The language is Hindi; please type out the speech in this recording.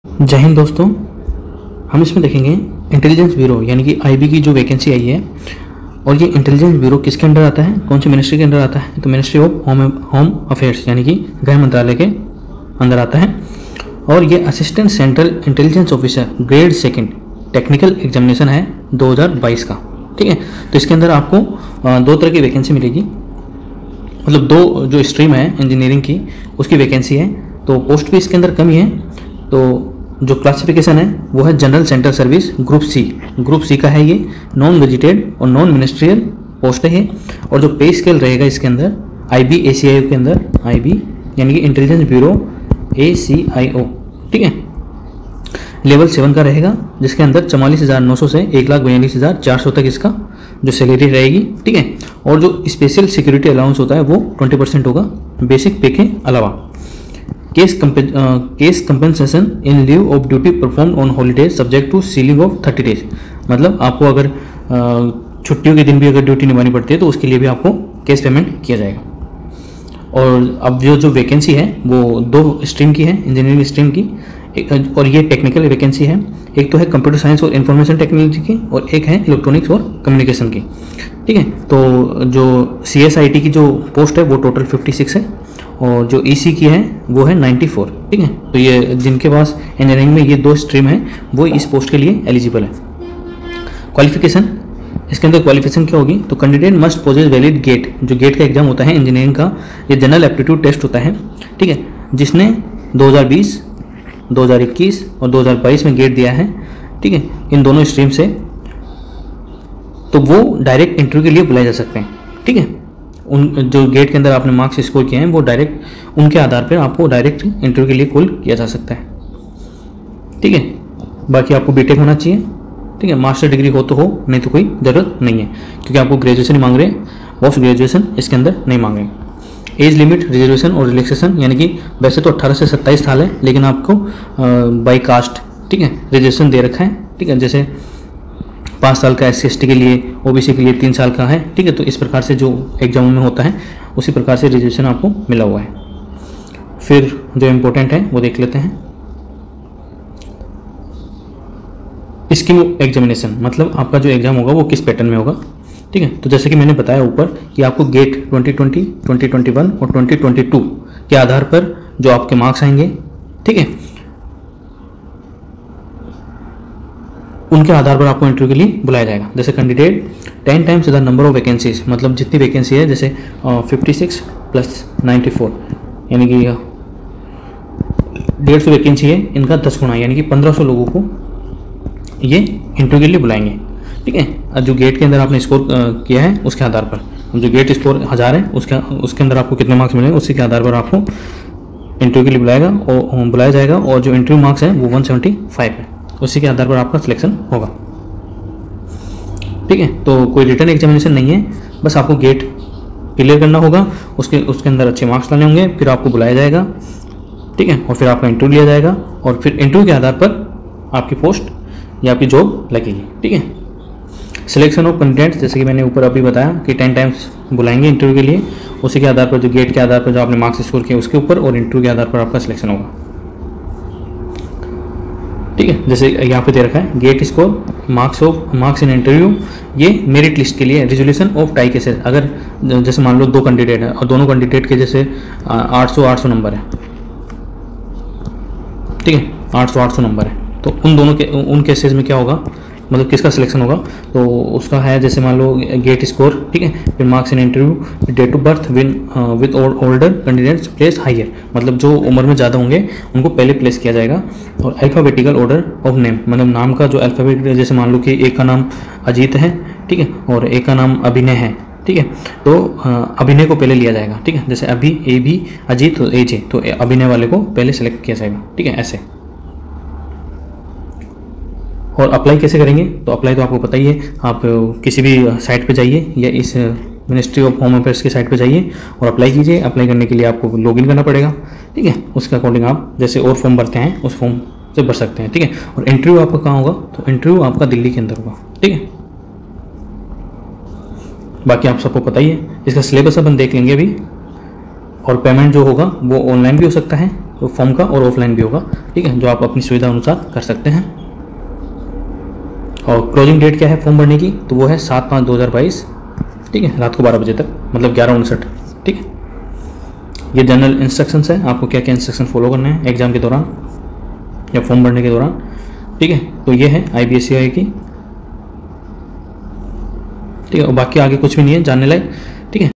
जय हिंद दोस्तों। हम इसमें देखेंगे इंटेलिजेंस ब्यूरो यानी कि आईबी की जो वैकेंसी आई है। और ये इंटेलिजेंस ब्यूरो किसके अंडर आता है, कौन सी मिनिस्ट्री के अंडर आता है? तो मिनिस्ट्री ऑफ होम अफेयर्स यानी कि गृह मंत्रालय के अंदर आता है। और ये assistant central intelligence officer grade second technical examination है 2022 का। ठीक है, तो इसके अंदर आपको दो तरह की वैकेंसी मिलेगी, मतलब दो जो स्ट्रीम है इंजीनियरिंग की उसकी वैकेंसी है। तो पोस्ट भी इसके अंदर कम ही है। तो जो क्लासिफिकेशन है वो है general central service group C का है ये, नॉन गजेटेड और नॉन मिनिस्ट्रियल पोस्ट है ये। और जो पे स्केल रहेगा इसके अंदर आईबी ACIO के अंदर, आईबी यानी कि इंटेलिजेंस ब्यूरो ACIO, ठीक है, लेवल 7 का रहेगा, जिसके अंदर 44,900 से 1,42,400 तक इसका जो सैलरी रहेगी। ठीक है, और जो स्पेशल सिक्योरिटी अलाउंस होता है वो 20% होगा बेसिक पे के अलावा। Case compensation in leave of duty performed on holidays subject to ceiling of 30 days. मतलब आपको अगर छुट्टियों के दिन भी अगर ड्यूटी निभानी पड़ती है तो उसके लिए भी आपको केस पेमेंट किया जाएगा। और अब जो वैकेंसी है वो दो स्ट्रीम की है, इंजीनियरिंग स्ट्रीम की, और ये टेक्निकल वैकेंसी है। एक तो है कंप्यूटर साइंस और इंफॉर्मेशन टेक्नोलॉजी की, और एक है इलेक्ट्रॉनिक्स और कम्युनिकेशन की। ठीक है, तो जो CSIT की जो पोस्ट है वो टोटल 56 है, और जो EC की है वो है 94। ठीक है, तो ये जिनके पास इंजीनियरिंग में ये दो स्ट्रीम है वो इस पोस्ट के लिए एलिजिबल है। क्वालिफिकेशन, इसके अंदर क्वालिफिकेशन क्या होगी? तो candidate must possess valid GATE, जो गेट का एग्जाम होता है इंजीनियरिंग का, ये जनरल एप्टीट्यूड टेस्ट होता है। ठीक है, जिसने 2020, 2021 और 2022 में गेट दिया है, ठीक है, इन दोनों स्ट्रीम से, तो वो डायरेक्ट इंटरव्यू के लिए बुलाए जा सकते हैं। ठीक है, उन जो गेट के अंदर आपने मार्क्स स्कोर किए हैं वो डायरेक्ट उनके आधार पर आपको डायरेक्ट इंटरव्यू के लिए कॉल किया जा सकता है। ठीक है, बाकी आपको बीटेक होना चाहिए। ठीक है, मास्टर डिग्री हो तो हो, नहीं तो कोई ज़रूरत नहीं है, क्योंकि आपको ग्रेजुएशन ही मांग रहे हैं, पोस्ट ग्रेजुएशन इसके अंदर नहीं मांग रहे। एज लिमिट, रिजर्वेशन और रिलैक्सेशन, यानी कि वैसे तो 18 से 27 साल है, लेकिन आपको बाई कास्ट, ठीक है, रिजर्वेशन दे रखा है। ठीक है, जैसे 5 साल का SC/ST के लिए, OBC के लिए 3 साल का है। ठीक है, तो इस प्रकार से जो एग्जाम में होता है उसी प्रकार से रिजर्वेशन आपको मिला हुआ है। फिर जो इम्पोर्टेंट है वो देख लेते हैं। स्कीम एग्जामिनेशन, मतलब आपका जो एग्जाम होगा वो किस पैटर्न में होगा। ठीक है, तो जैसे कि मैंने बताया ऊपर कि आपको गेट 2020, 2021 और 2022 के आधार पर जो आपके मार्क्स आएंगे, ठीक है, उनके आधार पर आपको इंटरव्यू के लिए बुलाया जाएगा। जैसे candidate 10 times the number of vacancies, मतलब जितनी वैकेंसी है, जैसे 56 + 94 यानी कि 150 वैकेंसी है, इनका 10 गुना यानी कि 1500 लोगों को ये इंटरव्यू के लिए बुलाएंगे। ठीक है, जो गेट के अंदर आपने स्कोर किया है उसके आधार पर, जो गेट स्कोर 1000 है उसके अंदर आपको कितने मार्क्स मिलेंगे उसी के आधार पर आपको इंटरव्यू के लिए बुलाया जाएगा। और जो इंटरव्यू मार्क्स है वो 175 है, उसी के आधार पर आपका सिलेक्शन होगा। ठीक है, तो कोई रिटर्न एग्जामिनेशन नहीं है, बस आपको गेट क्लियर करना होगा, उसके अंदर अच्छे मार्क्स लाने होंगे, फिर आपको बुलाया जाएगा। ठीक है, और फिर आपका इंटरव्यू लिया जाएगा, और फिर इंटरव्यू के आधार पर आपकी पोस्ट या आपकी जॉब लगेगी। ठीक है, सिलेक्शन ऑफ कैंडिडेट्स, जैसे कि मैंने ऊपर अभी बताया कि 10 टाइम्स बुलाएंगे इंटरव्यू के लिए, उसी के आधार पर जो गेट के आधार पर जो आपने मार्क्स स्कोर किए उसके ऊपर, और इंटरव्यू के आधार पर आपका सिलेक्शन होगा। ठीक है, जैसे यहाँ पे दे रखा है GATE score, marks in interview, ये मेरिट लिस्ट के लिए रिजोल्यूशन ऑफ टाई केसेस। अगर जैसे मान लो 2 कैंडिडेट है और दोनों कैंडिडेट के जैसे 800 नंबर है, ठीक है, 800 नंबर है, तो उन केसेस में क्या होगा, मतलब किसका सिलेक्शन होगा, तो उसका है जैसे मान लो गेट स्कोर, ठीक है, फिर marks in interview, date of birth with older candidates place higher, मतलब जो उम्र में ज़्यादा होंगे उनको पहले प्लेस किया जाएगा। और अल्फ़ाबेटिकल ऑर्डर ऑफ नेम, मतलब नाम का जो अल्फ़ाबेट, जैसे मान लो कि एक का नाम अजीत है, ठीक है, और एक का नाम अभिनय है, ठीक है, तो अभिनय को पहले लिया जाएगा। ठीक है, जैसे अभी AB, अजीत तो AJ, तो अभिनय वाले को पहले सेलेक्ट किया जाएगा। ठीक है, ऐसे। और अप्लाई कैसे करेंगे? तो अप्लाई तो आपको पता ही है, आप किसी भी साइट पे जाइए या इस मिनिस्ट्री ऑफ होम अफेयर्स की साइट पे जाइए और अप्लाई कीजिए। अप्लाई करने के लिए आपको लॉगिन करना पड़ेगा। ठीक है, उसके अकॉर्डिंग आप जैसे और फॉर्म भरते हैं उस फॉर्म से भर सकते हैं। ठीक है, और इंटरव्यू आपका कहाँ होगा? तो इंटरव्यू आपका दिल्ली के अंदर होगा। ठीक है, बाकी आप सबको पता ही है। इसका सिलेबस अपन देख लेंगे अभी। और पेमेंट जो होगा वो ऑनलाइन भी हो सकता है तो फॉर्म का और ऑफलाइन भी होगा, ठीक है, जो आप अपनी सुविधा अनुसार कर सकते हैं। और क्लोजिंग डेट क्या है फॉर्म भरने की, तो वो है 7/5/2022, ठीक है, रात को 12 बजे तक, मतलब 11:59, ठीक है। ये जनरल इंस्ट्रक्शंस है, आपको क्या क्या इंस्ट्रक्शन फॉलो करने हैं एग्जाम के दौरान या फॉर्म भरने के दौरान, ठीक है। तो ये है IBSCI की, ठीक है। और बाकी आगे कुछ भी नहीं है जानने लायक।